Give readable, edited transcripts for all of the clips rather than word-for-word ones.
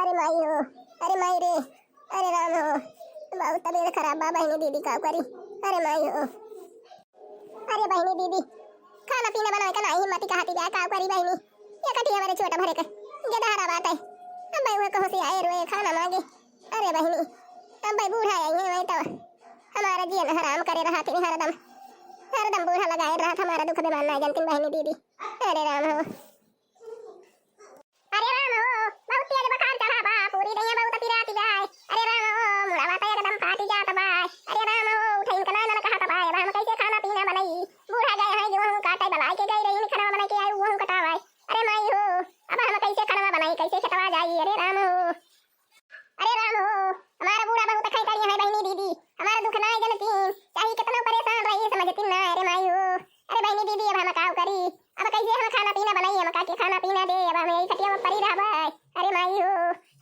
अरे माई हो, अरे माई रे, अरे राम हो, बहुत तबीयत खराब बा बहनी दीदी का करी। अरे माई हो, अरे बहनी दीदी खाना पीना बनाए का नहीं हिम्मत कहती बा का करी बहनी। ये कटिया मेरे छोटा भरे का गधारा बात है। अब भाई वो कहो से आए रोए खाना मांगे। अरे बहनी अब भाई बूढ़ा आई है वही तो हमारा जीवन हराम करे रहा थी हरदम बूढ़ा लगाए रहा था हमारा दुख बेमान ना जानती बहनी दीदी। अरे राम हो, अरे राम हो, बहुत तेज बुखार चढ़ा बा पूरी दैया बहुत पिराती जाए। अरे राम हो, मुड़ा बात एकदम फाटी जात बा। अरे राम हो, उठे इनका ना कहत बा अब हम कैसे खाना पीना बनाई। बूढ़ा गए हैं गेहूं काटे बलाई के गई रही खाना बना के आई गेहूं कटावाई। अरे माई हो, अब हम कैसे खाना बनाई कैसे खटवा जाई। अरे राम हो, अरे राम हो, हमारा बूढ़ा बहुत खाई करी है बहनी दीदी हमारा दुख ना जनती चाहे कितना परेशान रही समझती ना। अरे माई हो, अरे बहनी दीदी अब हम का करी अब कैसे हम खाना पीना बनाई हम का के खाना पीना दे अब हम यही खटिया में पड़ी रहबे। अरे माई हो,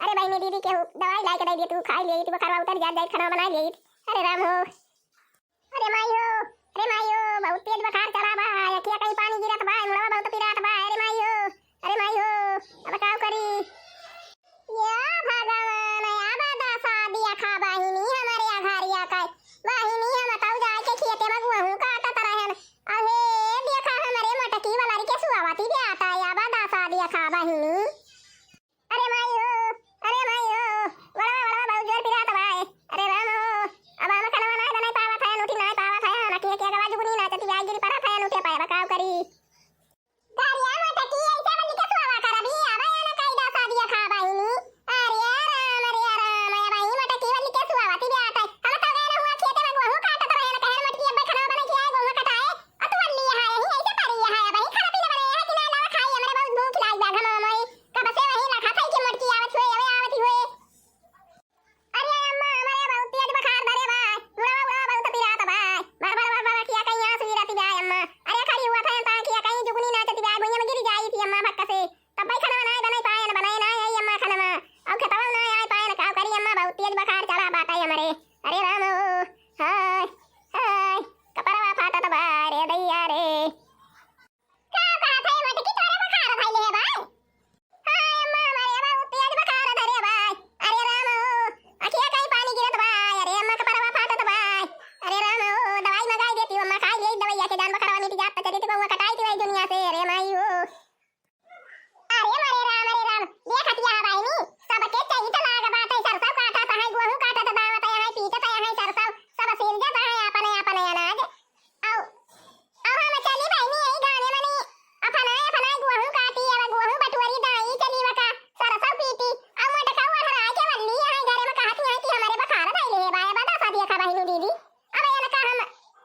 अरे बहनी दीदी के दवाई ला के दे दे तू खाई ले तू बुखार उतर जाए खाना बना ले। अरे राम हो, अरे माई हो, अरे माई हो, बहुत तेज बुखार चढ़ा बा अखिया कहीं पानी गिरत बा मुड़वा बहुत पिरात बा। अरे माई हो, अरे माई हो, अब का करी। या भगवान अब दसा दिया खा बहिनी हमारे आघारिया का बहिनी हम बताऊ जाए के खेते में गेहूं काटत रहन। अहे देखा हमारे मटकी वाला के सुआवती दे आता है अब दसा दिया खा बहिनी। अरे माई हो, अरे माई हो, बड़ा बड़ा बहुत जोर पिरात बा। अरे राम हो, अब हम खाना बना नहीं पावत है उठी नहीं पावत है ना के आवाज गुनी ना चती आई गिरी परत है उठे पाए बकाव करी। गारिया मटकी ऐसे वाली के सुआवा करबी अब ना कई दसा दिया खा बहिनी। अरे राम भाई मटकी वाली के सुआवती दे आता है हम तो गए हुआ खेते में गेहूं काटत रहे ना कहर मटकी अब खाना बना के आए गेहूं कटाए और तू वाली है यही ऐसे पड़ी है भाई खाना पीना बनाए है कि ना लावा खाई हमरे बहुत भूख लाग जा घमा मई कब से वही रखा था कि मटकी आवत हुए अब आवत हुए। अरे अम्मा हमारे बहुत तेज बुखार धरे बा मुड़ा बहुत पिरात बा बार किया कहीं आंसू गिरती जाए अम्मा। अरे खड़ी हुआ था ता किया कहीं जुगनी नाचती जाए भुइया में गिर जाई थी अम्मा भक्का से तब भाई खाना बनाए पाए ना बनाए ना आई अम्मा खाना में अब खतवा ना आए पाए ना का करी अम्मा बहुत तेज बुखार चढ़ा बाटा हमारे। अरे राम हो, हाय हाय कपड़वा फाटत बा रे दैया रे का बात है मटकी तोरे बुखार भइले है भाई। हाय अम्मा हमारे बहुत तेज बुखार धरे भाई। अरे राम हो, अखिया कहीं पानी गिरत बा। अरे अम्मा कपड़वा फाटत बा। अरे राम हो, दवाई मंगाई देती अम्मा खाई ले दवाई के जान बुखारवा मिट जात चली तो कटाई थी दुनिया से। अरे माई हो, अरे राम देख हटिया बहिनी सबके चाहिए तो लाग बात है सरसों काटा है गेहूं काटा तो दावत है पीटत है सरसों सब सिर जाता है अपने अपने अनाज आओ हम चली बहिनी यही गाने मनी अपना गेहूं काटी अब गेहूं बटुरी दाई चली वका सरसों पीटी अब मटका हरा के वल्ली है घरे में कहती है कि हमारे बुखार धइले है बाय बता सा दिया खा बहिनी दीदी अब ये का हम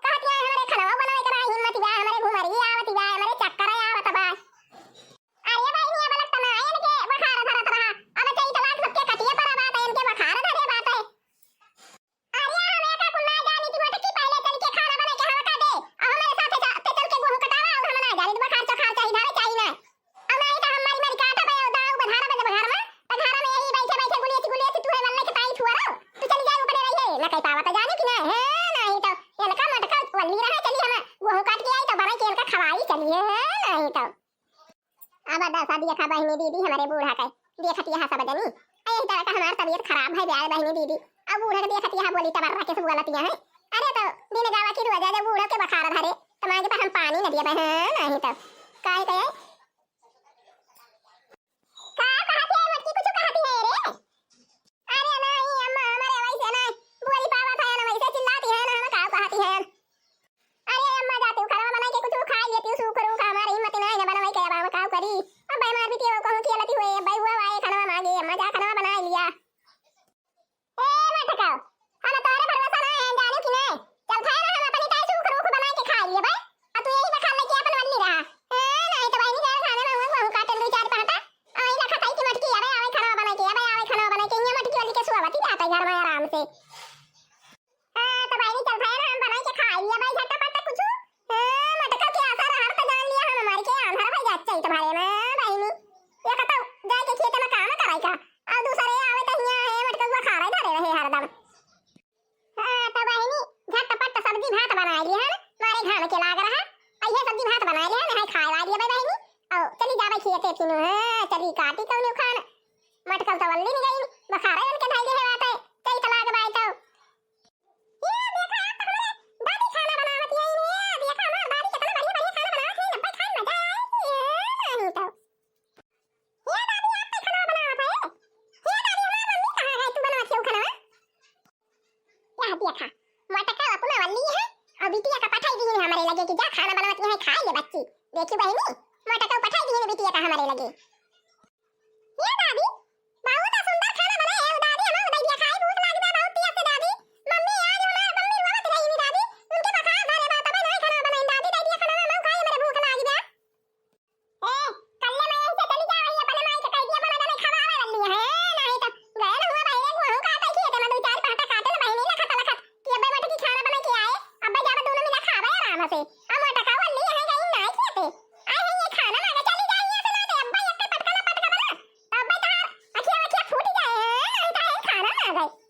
कहती है हमारे खाना बनाए करा हिम्मत जा हमारे घुमरी आवत जा हमारे चक्कर आवत बा। अरे बहिनी अब लगता ना है इनके बुखार धरत रहा अब चाहिए तो लाख सबके कटिया पर बात है इनके बुखार धरे बात है। अरे हमें का कुन्ना जानी थी मटकी पहले चल के खाना बना के हवा का दे अब हमारे साथ चल के गेहूं कटावा और हम ना जानी बुखार चखार चाहिए धारे चाहिए ना अब नहीं तो हमारी मेरी काटा पे दाऊ बधारा में घर में यही बैठे बैठे गुलिया तू है वल्ले के ताई छुआ तू चली जाए ऊपर रहिए ना कहीं पावा तो जाने कि ना है नहीं तो इनका मटका वल्ली रहा चली हम गेहूं काट के आई तो बना के इनका खवाई चलिए है नहीं तो अब दसा दिया खा बहनी दीदी हमारे बूढ़ा का देखती है सब जनी ऐसे तरह का हमारी तबीयत खराब है ब्याह बहनी दीदी अब बूढ़ा के देखती है बोली तबर्रा के सब गलतियां हैं। अरे तो दिन गावा की रोजा जब बूढ़ा के बुखार धरे तो मांगे पर हम पानी न दिया बहन नहीं तो काय कहे का कहती है मटकी कुछ कहती है रे। अरे नहीं अम्मा हमारे वैसे नहीं बोली पावा था ना वैसे चिल्लाती है ना हम का कहती है। अरे अम्मा जाती हूं खाना बना के कुछ खाई लेती हूं सूख रू का हमारी हिम्मत नहीं ना बनवाई के अब का करी अब भाई मार भी कहूं कि लती हुई भाई हुआ आए खाना मांगे अम्मा जा खाना बना लिया। ए मटका हम तोरे भरोसा ना है जाने कि नहीं चल खाए ना हम अपनी ताई सूख रू बना के खा लिए भाई अब तू यही बखा लेके अपन वल्ली रहा है नहीं तो भाई नहीं खाना में हुआ काटल दो चार पाटा आई रखा ताई की मटकी अबे आवे खाना बना के ये मटकी वाली के सुआवती आता घर में आराम से। हां तो भाई नहीं चल खाए ना हम बना के खा लिया भाई झटपट कुछ मटका के आशा रहा तो जान लिया हम हमारे के आंधर भाई जात चाहिए तुम्हारे में भाई नहीं ये कहता जाए के खेत में काम कराई का और दूसरे आवे तो हिया है मटका बुखार है धरे रहे हरदम। हां तो भाई नहीं झटपट सब्जी भात बना लिया है मारे घाम के लाग रहा ये सब्जी भात बना लिया है खाए वाली भाई नहीं और चली जावे खेते तीनों है चली काटी कौन खान मटका तो वल्ली नहीं गई लगे कि जा खाना बनावत है खाई ले बच्ची देखी बहनी मोटा का पठाई दी बिटिया का हमारे लगे ये दादी बहुत सुंदर खाना बनाए है दादी हम दैया खाई भूख लागी बा बहुत तेज से दादी मम्मी आज हमार मम्मी रोवत रही नी दादी उनके बखा धरे बा तबे नहीं खाना बनाई दादी दैया खाना हम खाई मेरे भूख लागी बा ए कल्ले मैं ऐसे चली जा रही अपने माई के कह दिया बना दे खवावे लल्ली है नहीं तो गए ना हुआ भाई गेहूं खाता खेते में दो चार पाटा खाते ना बहनी लखत लखत कि अब्बे बेटे की खाना बना के आए अब्बे जाबे दोनों मिला खावे आराम से अब मोटा का वल्ली है गई नहीं खेते आए हैं ये खाना मांगे चली जाए यहाँ से ना दे अब्बे एक पटका ना पटका बना अब्बे तो अखियां अखियां फूट जाए हैं नहीं तो है खाना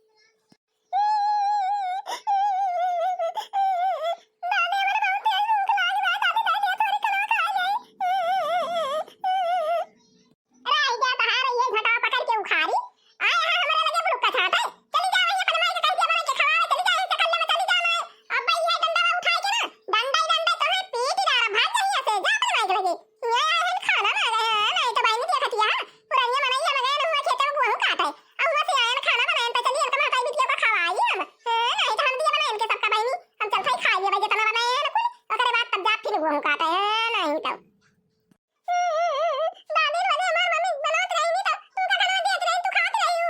मांगे वो काटा है नहीं तो दादी वाले हमार मम्मी बनावत रही नहीं तो तू का खाना देत रही तू खात रही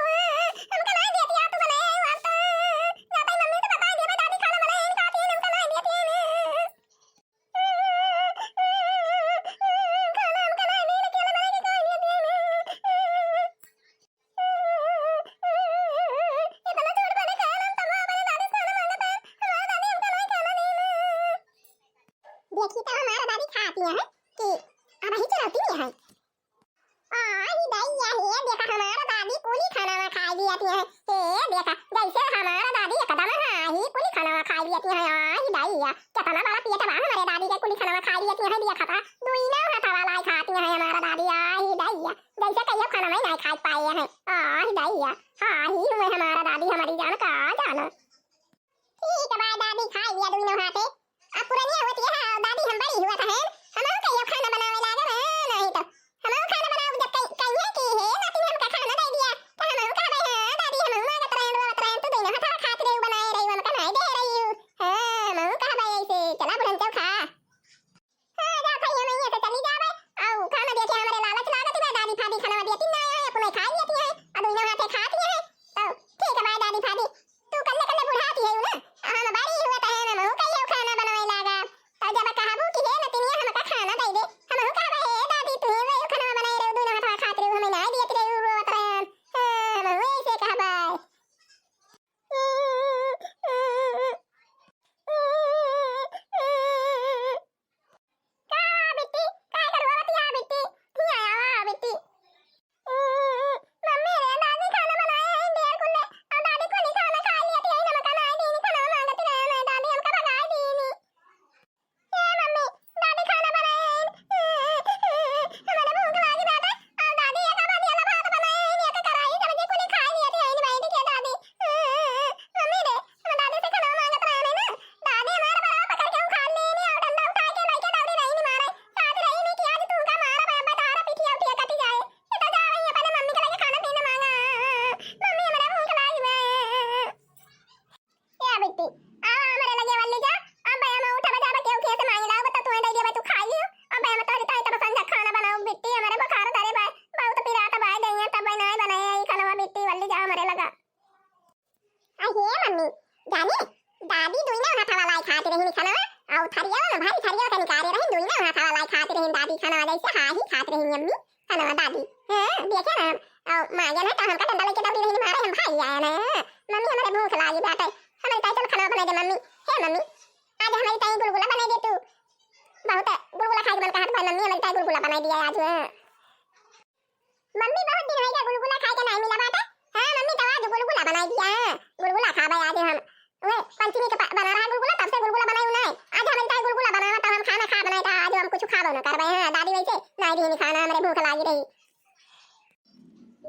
हम का नहीं देती तू बनाए आप तो जाता मम्मी तो बता दे दादी खाना बनाए नहीं खाती है हम का नहीं देती है खाना हम का नहीं देती अकेले बनाए के कोई नहीं देती इतना छोड़ बने खाना हम तो अपने दादी खाना मांगते हैं हमारा दादी हमका नहीं खाना देना देखी तो हमारा दादी खाती है कि अब ही चलती नहीं है ही दैया है देखा हमारा दादी पूरी खाना में खा लियाती है हे देखा जैसे हमारा दादी एकदम ही पूरी खाना में खा लियाती है ही दैया कितना बड़ा पेट बा हमारे दादी के पूरी खाना में खा लियाती है देखा था दुईना हाथ वाला खाती है हमारा दादी ही दैया जैसे कहियो खाना में नहीं खा पाए हैं ही दैया ही हुए हमारा दादी हमारी जान का जाना ठीक है दादी खा लिया दुईना हाथे अब पुरानी होती है दादी हम बड़ी हुआ था है हम कहियो खाना बनावे लागे नहीं तो हम खाना बनाओ जब कहिए कि है नाती ने हमका खाना दे दिया तो हम कह भाई दादी हम मांगत रहे तो दोनों हथा खात रहे बनाए रही हम नहीं दे रही हां हम कह भाई ऐसे चला बुरन चौ खा हां जा भाई हम यहां से चली जावे आओ खाना दे के हमारे लालच लागत है दादी फादी खाना देती नहीं है अपने खा लेती है और दोनों हाथे खाती है तो ठीक है भाई दादी फादी तू कल्ले कल्ले बुढ़ाती है ना हम बड़ी हुआ था हम कहियो खाना बनावे लागा तो जब कहबू कि हे नतिनिया हमका खाना दे दे हम कहबे हे दादी तू वे खाना बनाए रे दोनों हाथ खात रे हमें नहीं देत रे रोत रे हम ऐसे कहबे का बेटी का करवाती है बेटी हिया आवा बेटी मम्मी रे दादी खाना बनाए हैं देर कुल्ले और दादी को नहीं खाना खा लिया थी नमक नहीं देनी खाना मांगती रहे दादी हमका भगा दी नहीं मम्मी दादी खाना बनाए हमारे भूख लागी दादा और दादी एक बार दिया भात बनाए ये तो कराई सब्जी को खा लिया थी इन बैठ के दादी मम्मी रे हम दादी से खाना मांगत रहे ना दादी हमारा बड़ा पकड़ के खा लेने और डंडा उठा के लेके दौड़ी रही नहीं मारे साथ रही नहीं कि आज तू का मारा बाबा तारा पिटिया उठिया कटी जाए ये तो जा रही है पहले मम्मी के लगे खाना पीना मांगा मम्मी हमारा भूख लागी बे या बेटी आ हमारे लगे वाली जा अब भैया मैं उठा बजा के उठे से मांग लाओ बता तू दे दे तू खा लियो अब भैया मैं तो ताई तब संजा खाना बनाओ बेटी हमारे बुखार धरे भाई बहुत पिरात भाई दैया तब नहीं बनाए ये खाना बेटी वाली जा हमारे लगा आ हे मम्मी जानी दादी दुईना हाथ वाला खाती रही खाना और थरिया ना भाई थरिया का निकाले रही दुईना हाथ वाला खाती रही दादी खाना जैसे ही खाती रही अम्मी खाना दादी हां देखे ना और मां जाना तो हमका डंडा लेके दौड़ी रही मारे हम भाई आया ना मम्मी हमारे भूख लागी बात है हमारे ताई चल खाना बना दे मम्मी हे मम्मी आज हमारी ताई गुलगुला बना दे तू बहुत गुलगुला खाए मन का हाथ भाई मम्मी हमारी ताई गुलगुला बना दिया आज मम्मी बहुत दिन हो गया गुलगुला खाए के नहीं मिला बात है हां मम्मी तो आज गुलगुला बना दिया गुलगुला खा भाई आज हम वे पंचमी के बना रहा गुलगुला तब से गुलगुला बनाई नहीं आज हमारी ताई गुलगुला बनावा तो हम खाना खा बनाए था आज हम कुछ खाबो ना कर भाई हां दादी वैसे नहीं दी खाना हमारे भूख लागी रही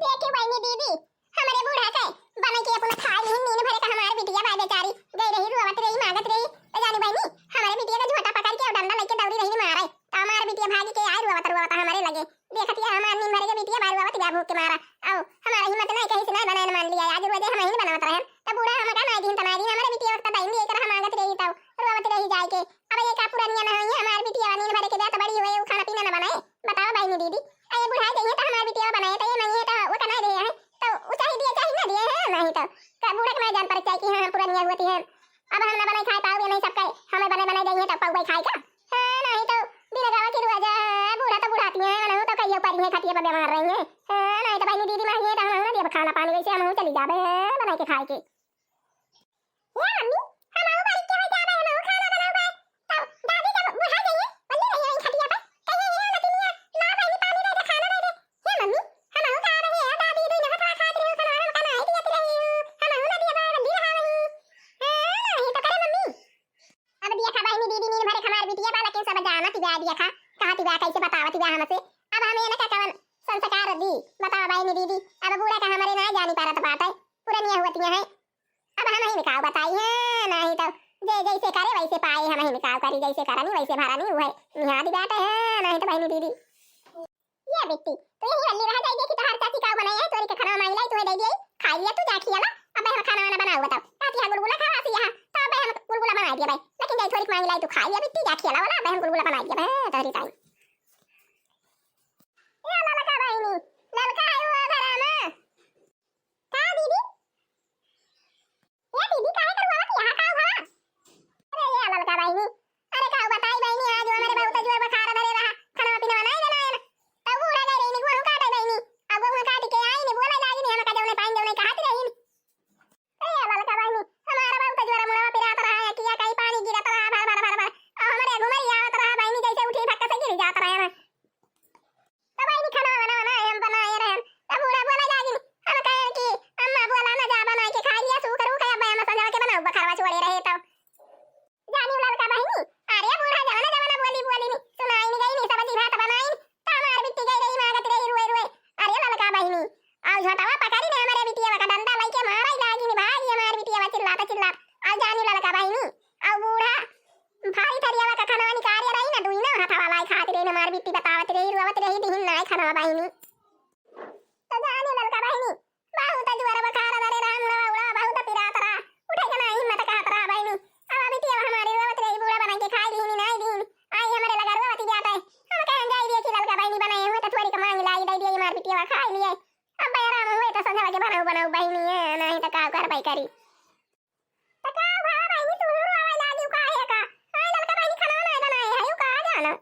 देखी बहनी दीदी हमारे बूढ़ा से बना के अपना खा ली नींद भरे का हमारी बिटिया बाय बेचारी गई रही रोवत रही मांगत रही तो जानी बहनी हमारे बिटिया का झोटा पकड़ के और डंडा लेके दौड़ी रही मारे तो हमारी बिटिया भागी के आई रोवत हमारे लगे देखती है हमारी नींद भरे के बिटिया बाय रोवत भूख के मारा आओ हमारा हिम्मत नहीं कहीं से नहीं बनाने मान लिया आज रोज हम ही बनावत रहे तो बूढ़ा हमारा नहीं दिन हमारे बिटिया वक्त बहनी एक रहा मांगत रही तो रोवत रही जाए के अब ये का पूरा पुरनिया ना है हमार बिटिया नींद भरे के तो बड़ी हुए खाना पीना ना बनाए बताओ बहनी दीदी अरे बुढ़ा चाहिए तो हमार बिटिया बनाए तो ये नहीं तो वो कना दे है तो वो चाहिए ना दिए है नहीं तो का बूढ़ा के मैं जान पर चाहिए कि हां पुरनिया होती है अब हम ना बनाए खाए पाओगे नहीं सब कहे हमें बने देंगे तो पाऊ खाए का नहीं तो बिना गावा की रुआ जा बूढ़ा तो बुढ़ाती है ना तो कहियो पर है खटिया पर बीमार रही है नहीं तो बहनी दीदी मांगी तो हम ना दे खाना पानी वैसे हम चली जाबे बना के खाए के या मम्मी हम आओ बारी के जाबे हम आओ खाना बनाओगे तो दादी जब बुढ़ा गई है बल्ले रही है खटिया पर कहिए ये लतिनिया ना बहनी पानी दे खाना दे हे मम्मी हम आओ खा रहे हैं दादी दे ना खा खाते रहो खाना हम खाना आई दिया रही हम आओ ना दिया बल्ले रहा नहीं नहीं तो करे मम्मी अब दिया खा बहनी दीदी नींद भरे खमार बिटिया वाला के सब जाना तिबा दिया खा कहां तिबा कैसे बतावा तिबा हमसे अब हमें ना का कवन संस्कार दी बताओ बहनी दीदी अब बूढ़ा का हमारे ना जानी पारत बात है पुरानिया होती है अब हम ही निकाव बताई है नहीं तो जे जैसे करे वैसे पाए हम ही निकाव करी जैसे करनी वैसे भरा नहीं हुआ है यहाँ दी बात है नहीं तो बहनी दीदी ये बेटी तो यही हल्ली रह जाएगी कि तो हर चाची का बनाई है तोरी के खाना मांगी लाई तू दे दिए खा लिया तू जा खिया ला अब हम खाना वाना बनाओ बताओ ताती हम गुलगुला खा सी यहां तो अब हम गुलगुला बना दिया भाई लेकिन जय थोड़ी मांगी लाई तू खा लिया बेटी जा खिया ला वाला अब हम गुलगुला बना दिया भाई तोरी टाइम ये ललका बहनी ललका आयो घरा में का दीदी ये दीदी काहे करवा की यहां का हुआ अरे ये ललका बहनी अरे का बताई बहनी आज हमारे बहुत जोर बुखार धरे रहा खाना पीना बनाए देना है तो बूढ़ा गई रही गुहू काटे बहनी अब गुहू काट के आई ने बोला लागी नहीं हम का जौने पाइन जौने कहत रही अरे ललका बहनी हमारा बहुत जोर मुड़ा पिरात रहा है किया कहीं पानी गिरत रहा भर भर भर भर और हमारे घुमरी आवत रहा बहनी जैसे उठी फक्का से गिर जात रहा है तो बहनी खाना बनाना हम बनाए रहे अब बूढ़ा बोला लागी हम कहे कि अम्मा बोला ना जा बना के खा लिया सू करू कया मैं समझा के बनाओ बखरवा छोड़े रहे तो जानी ललका बहनी अरे बूढ़ा जवाना जवाना बोली बोली नहीं सुनाई नहीं गई नहीं सब्जी भात बनाई तो हमारी बिट्टी गई रही मांगत रही रुए रुए अरे ललका बहनी आओ झटावा पकड़ी ने हमारे बिटिया का डंडा लाई के मारा लागी नहीं भाई हमारी बिटिया चिल्लाता आओ जानी ललका बहनी आओ बूढ़ा भारी थरिया का खाना निकाल रही ना दुई ना हाथा वाला खाती रही हमारी बिट्टी बतावत रही रुवत रही दिन ना खाना बहनी तो जानी ललका बहनी बहुत जोर बुखार धरे राम उड़ा बहुत पिरात रहा उठे के ना हिम्मत कहत रहा बहनी अब बिटिया हमारी रुवत रही बूढ़ा बना के खाई दी नहीं दिन आई हमारे लगा रुवत जाता है हम कहें जाई दिए कि ललका बहनी बनाए हुए तो थोड़ी का मांग लाई दे दिए हमारी बिटिया खाई लिए अब बैराम हुए तो समझा के बनाओ बहनी है नहीं तो का कर भाई करी तो का भा बहनी तू रोवा लागी का है का आई ललका बहनी खाना नहीं बनाए है का जाना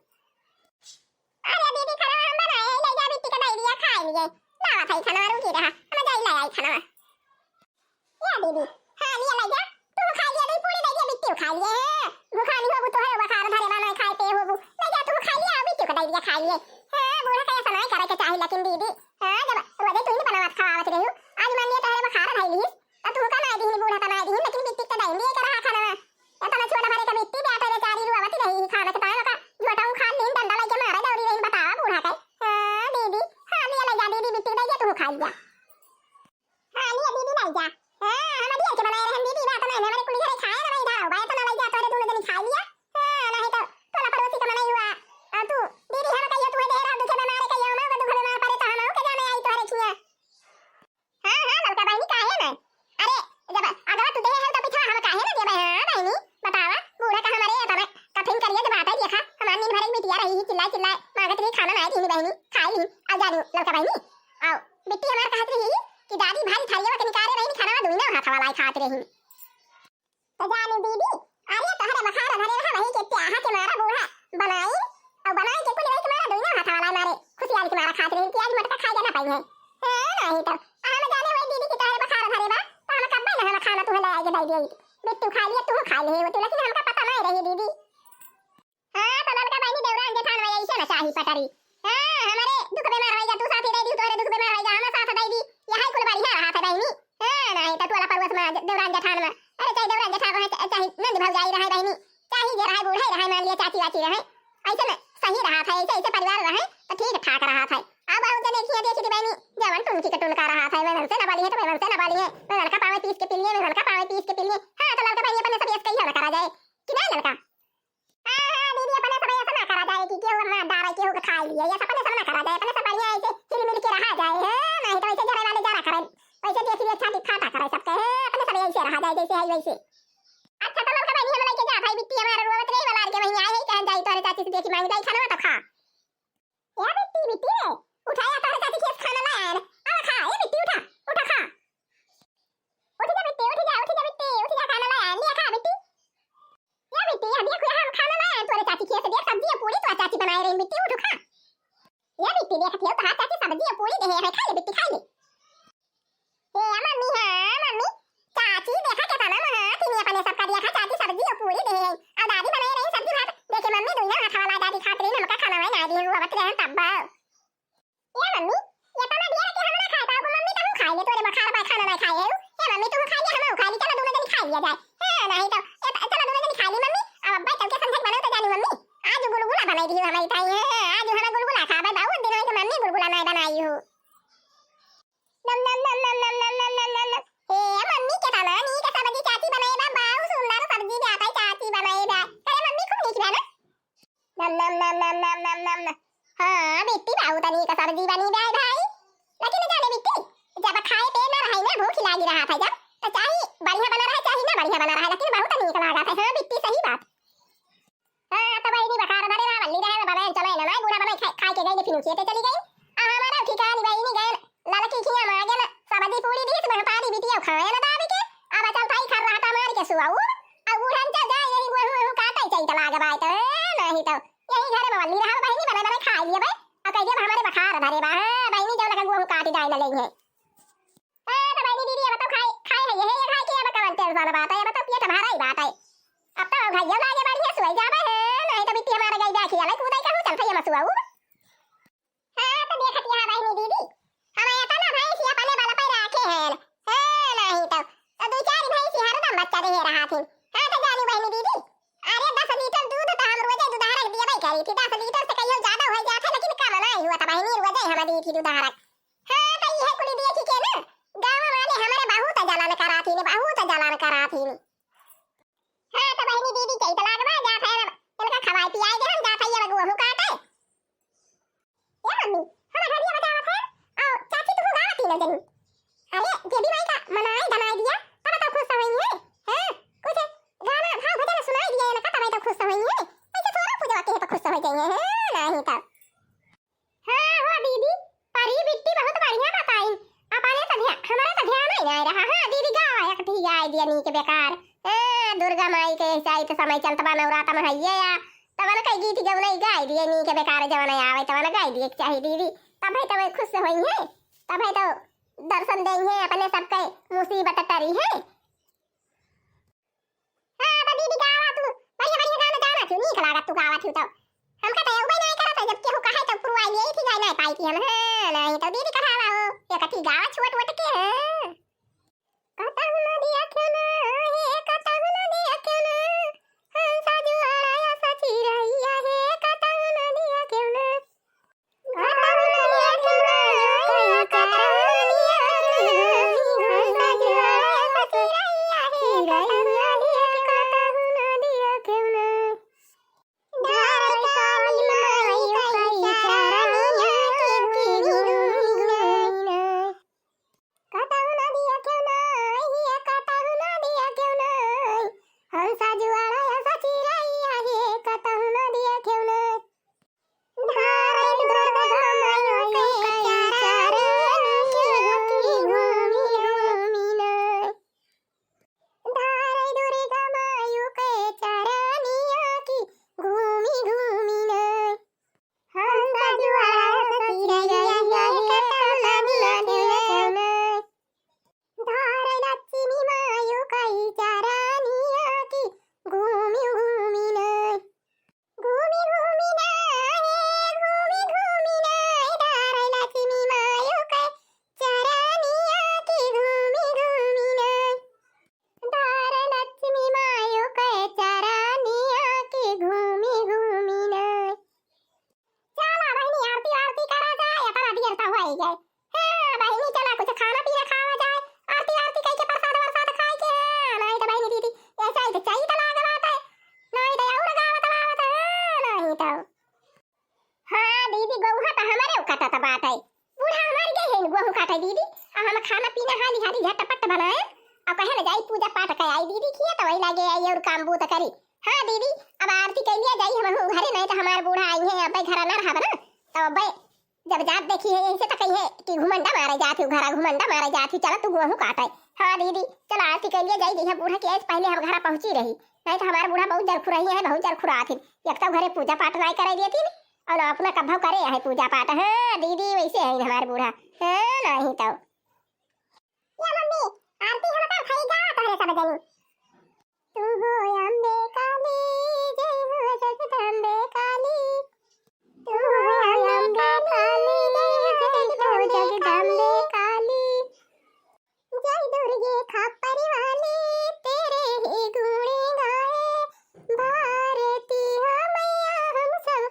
अरे दीदी खाना हम बनाए है ले जा बिट्टी का दे दिया खाई लिए लावा थाई खाना रुकी रहा हम जाई ले आई खाना या दीदी हां लिया ले जा तू खा लिया नहीं पूरी ले जा बिट्टी खा लिए भूखानी होबू तो है बुखार धरे बना खाए पे होबू ले जा तू खा लिया बिट्टी का दे दिया खा लिए हां बूढ़ा का ऐसा नहीं करे के चाहिए लेकिन दीदी हां जब रोजे तू नहीं बनावत खावत रही आज मान लिया तो बुखार धई ली अब तू का नहीं दी बूढ़ा का नहीं दी लेकिन बिट्टी का दे दिया कर रहा खाना इतना छोटा भरे का बिट्टी बैठे बेचारी रुवत रही खाना के ताया का झोटाऊ खा लीन डंडा लेके मारा दौड़ी रही बतावा बूढ़ा का हां दीदी हां लिया ले जा दीदी बिट्टी दे दिया तू खा लिया हां लिया दीदी ले जा हां हम दिया के बनाए रहे दीदी बात नहीं हमारे कुली घरे खाए ना इधर भाई तो ना ले जा तोरे दोनों दिन खा लिया हां नहीं तो तोला पड़ोसी का मनाई हुआ तू दीदी हम कहियो तू दे रहा दुखे में मारे कहियो हम को दुखे में मार पड़े तो हम के जाने आई तोरे छिया हां हां ललका बहनी काहे ना अरे जब अगर तू दे है तो पीछे हम काहे ना दे भाई हां बहनी बतावा बूढ़ा का हमारे तना कठिन करिए जब बात है देखा हमारी नींद भरे बिटिया रही चिल्ला चिल्ला मांगत रही खाना नहीं थी बहनी खाई ली आ जानी ललका बहनी आओ बिट्टी हमारे कहत रही कि दादी भारी थालिया के निकाले रही खाना दुई ना हाथ वाला खात रही तो जानी दीदी अरे तहरे बखार धरे रहा वही के त्याहा के मारा बूढ़ा बनाई और बनाई के कुल के मारा दुई ना हाथ वाला मारे खुशियाली के मारा खात रही प्याज मटका खा जाना पाई है हां नहीं तो हम जाने हुए दीदी की तहरे बखार धरे बा तो हम कब ना हम खाना तू ले आके दे दिए बिट्टू खा लिया तू खा ले तो लेकिन हमका पता नहीं रही दीदी हां तो ललका बहनी देवरान जेठान वही ऐसे ना चाही पटरी हां हमारे दुख में मारवाई तू साथी दे दी तोरे दुख में मारवाई हम साथ दे दी यही कुल बारी है हाथ बहनी हां नहीं तो तोला पर्वत में देवरान जेठान में अरे चाहे देवरान जेठान रहे चाहे नंद भौजाई रहे बहनी चाहे जे रहे बूढ़े रहे मान लिया चाची वाची रहे ऐसे में सही रहा था ऐसे ऐसे परिवार रहे तो ठीक ठाक रहा था अब बहुत देखिए देखी बहनी जवन टुनकी के टुनका रहा था वैन से ना वाली है तो वैन से ना वाली है मैं लड़का पावे पीस के पिलिए मैं लड़का पावे पीस के पिलिए हां तो लड़का बहनी अपने सब ऐसे कहीं ना करा जाए कि नहीं लड़का हां हां दीदी अपने सब ऐसा ना करा जाए कि केहू ना डारा केहू का खा लिया या अपने सब ना करा जाए अपने सब बढ़िया ऐसे हिल मिल के रहा जाए हां नहीं तो ऐसे जरे वाले जरा करे वैसे देखिए अच्छा दिखाता करे सबके अपने सब ऐसे रहा जाए जैसे है वैसे अच्छा तो लड़का बहनी हम लेके जा भाई बिट्टी हमारा रोवत रही वाला के वहीं आए है कहन जाई तोरे चाची से देखी मांग जाई खाना तो खा या बिट्टी बिट्टी रे उठाया तोरे चाची खेत खाना लाया है आ खा ए बिट्टी उठा उठा खा उठ जा बिट्टी उठ जा खाना लाया लिया खा बिट्टी या बिट्टी या देख हम खाना लाया तोरे चाची खेत देख सब्जी पूरी तो चाची बनाए रही बिट्टी उठ खा या बिट्टी देख तो हाथ चाची सब्जी पूरी दे है खा ले बिट्टी खा ले ए मम्मी हां मम्मी चाची देखा क्या था ना हां तिनी अपने सब का दिया खा चाची सब्जी पूरी दे है और दादी बनाए रही सब्जी भात देखे मम्मी दुनिया हाथ वाला दादी खात रही नमक खाना है ना दी वो बत रहे तब या मम्मी ये तो ना दिया कि हम ना खाए बाबू मम्मी तो खाए ले तोरे बखार बा खाना ना खाए या मम्मी तुम खा ले हम खा ली चलो दोनों जन खा लिया जाए हां नहीं तो चलो दोनों जन खा ली मम्मी अब अब्बा चल के संसद बनाओ तो जानी मम्मी आज गुलगुला बनाई दी हमारी ताई है आज हमें गुलगुला खा भाई बाबू दिन में मम्मी गुलगुला नहीं बनाई हो नम नम नम नम नम नम नम नम नम ए मम्मी के था ना नी के सब्जी चाची बनाए बा बाऊ सुंदर सब्जी भी आता है चाची बनाए बा अरे मम्मी खूब नीच बना नम नम नम नम नम नम नम नम हां बेटी बाऊ तनी का सब्जी बनी बा भाई लेकिन जाने बेटी जब खाए पे ना रही ना भूख लगी रहा था जब तो चाहिए बढ़िया बना रहा चाहिए ना बढ़िया बना रहा लेकिन बहुत नीक लगा था हां बेटी सही बात हां तो भाई नी बखार भरे ना वल्ली रहे बनाए चले ना बूढ़ा बनाए खाए के गई फिर खेते चली गई आ हमारा ठिकानी भाई नहीं गए लाला की खिया मां गया सब्जी पूरी दी तो पानी बिटिया खाए ना दाबी के अब चल भाई खर रहा था मार के सुआऊ अब बूढ़न चल जाए यही वो काटा ही चाहिए लागे भाई तो नहीं तो यही घर में वल्ली रहा बहनी बना बना खा लिया भाई अब कह दिया हमारे बखार धरे बा बहनी जो लगा वो काटी डाल लेंगे हां तो बहनी दीदी अब तो खाए खाए है ये खाए के अब कवन तेल वाला बात है अब तो ये तुम्हारा ही बात है अब तो भैया लागे बढ़िया सुई जावे है नहीं तो बिटिया हमारा गई जाके अलग कूदाई कहूं चल भैया मसुआऊ हां तो देखत यहां बहनी दीदी हमारे आता ना भाई सिया पाले वाला पे रखे हैं हां नहीं तो दो चार भाई सिया हरदम बच्चा दे रहा थी हां तो जानी बहनी दीदी अरे 10 लीटर दूध तो हम रोजे दूध हरक दिया भाई करी थी 10 लीटर से कहियो ज्यादा हो जाता लेकिन कम नहीं हुआ था बहनी रोजे हम दी थी दूध हरक हां तो ये कुली दिए थी के ना गांव वाले हमारे बहुत जलन करा थी ने बहुत जलन करा थी हां तो बहनी दीदी कई तलाक बा जा है इनका खवाई पियाई दे हम जा था ये लगो हम काटे या मम्मी हमारा हरिया बतावा था और चाची तू गाती न जनी अरे जेबी माई का मनाई बनाई दिया तब तो खुश हुई है हां कुछ गाना भाव भजन सुनाई दिया ना तब तो खुश हुई है ऐसे थोड़ा पूजा के तो खुश हो जाएंगे हां नहीं तो हां हो दीदी परी बिट्टी बहुत बढ़िया बताई अपने तो ध्यान हमारा तो ध्यान नहीं आ रहा हां दीदी गाय एक ठीक गाय दिया नी के बेकार हां दुर्गा माई के ऐसा तो समय चलता बा नवरात्र में है या तब ना कई गीत जब नहीं गाय दिए नी के बेकार जब नहीं आवे तब ना गाय दिए चाहिए दीदी तब है तो खुश होई है तब है तो दर्शन देंगे अपने सबके मुसीबत टरी है हां तो दीदी गावा तू बढ़िया बढ़िया गाना गाना तू नीक लागत तू गावा तू तो हम का उबे नहीं करत जब केहू कहे तो पुरवाई ले थी गाय नहीं पाई थी हम हां नहीं तो दीदी कहावा हो ये कथी गावा छोट छोट के हां कता न दिया क्यों ना हे कता न दिया क्यों ना हंसा जुआया सची रहिया है कता न दिया क्यों ना कता न दिया क्यों ना कोई कता न दिया हंसा जुआया सची रहिया है कता न दिया क्यों ना धारे काली माई कई चरनिया की गुनी कता न दिया क्यों ना ये कता न दिया क्यों ना हंसा जुआया सची रहिया है कता न दिया क्यों ना धारे दुर्गा माई कई चरनिया की गुनी धारे दुर्गा माई कई चरनिया की घूमी न हंसा जुआया सची रहिया है कता न दिया क्यों ना धारे लक्ष्मी मायू कई चरनिया की घूमी न घूमी न धारे लक्ष्मी मायू कई चरनिया की घूमी न धारे लक्ष्मी मायू कई चरनिया की घूमी न चला बहनी आरती आरती करा जाए अपना दियर तो हो ही जाए हां बहनी चला कुछ खाना पीना खावा जाए आरती आरती कई के प्रसाद वरसाद खाए के नहीं तो बहनी दीदी ऐसा ही तो चाहिए तो लाग बात है नहीं तो और गावत लावत नहीं तो हां दीदी गौहा तो हमारे उकटा तो बात है बूढ़ा हमार गए हैं गहू काटे दीदी आ हम खाना पीना हाली हाली झटपट बनाए अब कहे ना जाई पूजा पाठ के आई दीदी किया तो वही लागे आई और काम बूत करी हाँ दीदी, अब आरती कैलिया जाई हम घरे, नहीं तो हमार बूढ़ा आई है अब घर ना रहब ना, तो अब जब जात देखी है ऐसे तो कही है कि घुमंडा मारे जात हूँ, घरा घुमंडा मारे जात हूँ, चला तू गुहू काटे। हाँ दीदी चल आरती कैलिया जाई देखा बूढ़ा के पहले हम घर पहुंची रही, नहीं तो हमारा बूढ़ा बहुत जल खुराई है, बहुत जल खुरा थी, एक तो घरे पूजा पाठ नहीं करे देती और अपना कभव करे है पूजा पाठ। हाँ दीदी वैसे है हमारे बूढ़ा। हाँ नहीं तो या मम्मी आरती हम का खाई जा तो है सब जनी। तू हो अम्बे काली, जय हो जगदम्बे काली, तू हो अम्बे काली, जय हो जगदम्बे काली, जय दुर्गे खप्पर वाली, तेरे ही गुण गाए, भारती हो मैया हम सब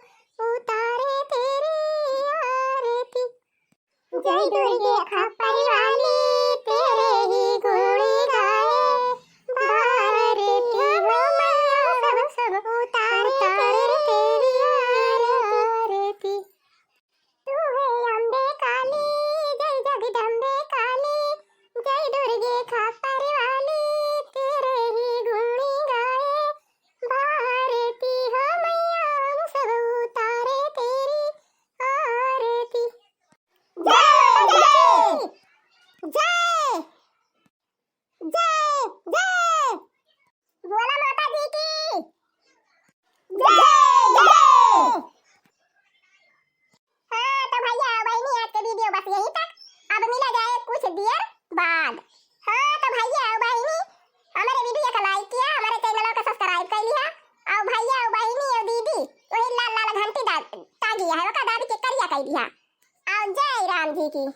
उतारे तेरी आरती, जय दुर्गे खप्पर वाली, तेरे ही गुण गाए, भारती हो मैया हम सब उतारे तेरी आरती, तू है अम्बे काली, जय जगदम्बे काली, जय दुर्गे खप्पर वाली, तेरे ही गुण गाए, भारती हो मैया हम सब उतारे तेरी आरती। जय जय जय जय जय बोला माता जी की जय जय। हाँ तो भैया बहनी आज के वीडियो बस यहीं तक, अब मिला जाए कुछ देर बाद। हाँ तो भैया बहनी हमारे वीडियो को लाइक किया, हमारे चैनल को सब्सक्राइब कर लिया, और भैया बहनी और दीदी वही लाल लाल घंटी दागिया है वो का दादी के करिया कर दिया, और जय राम जी की।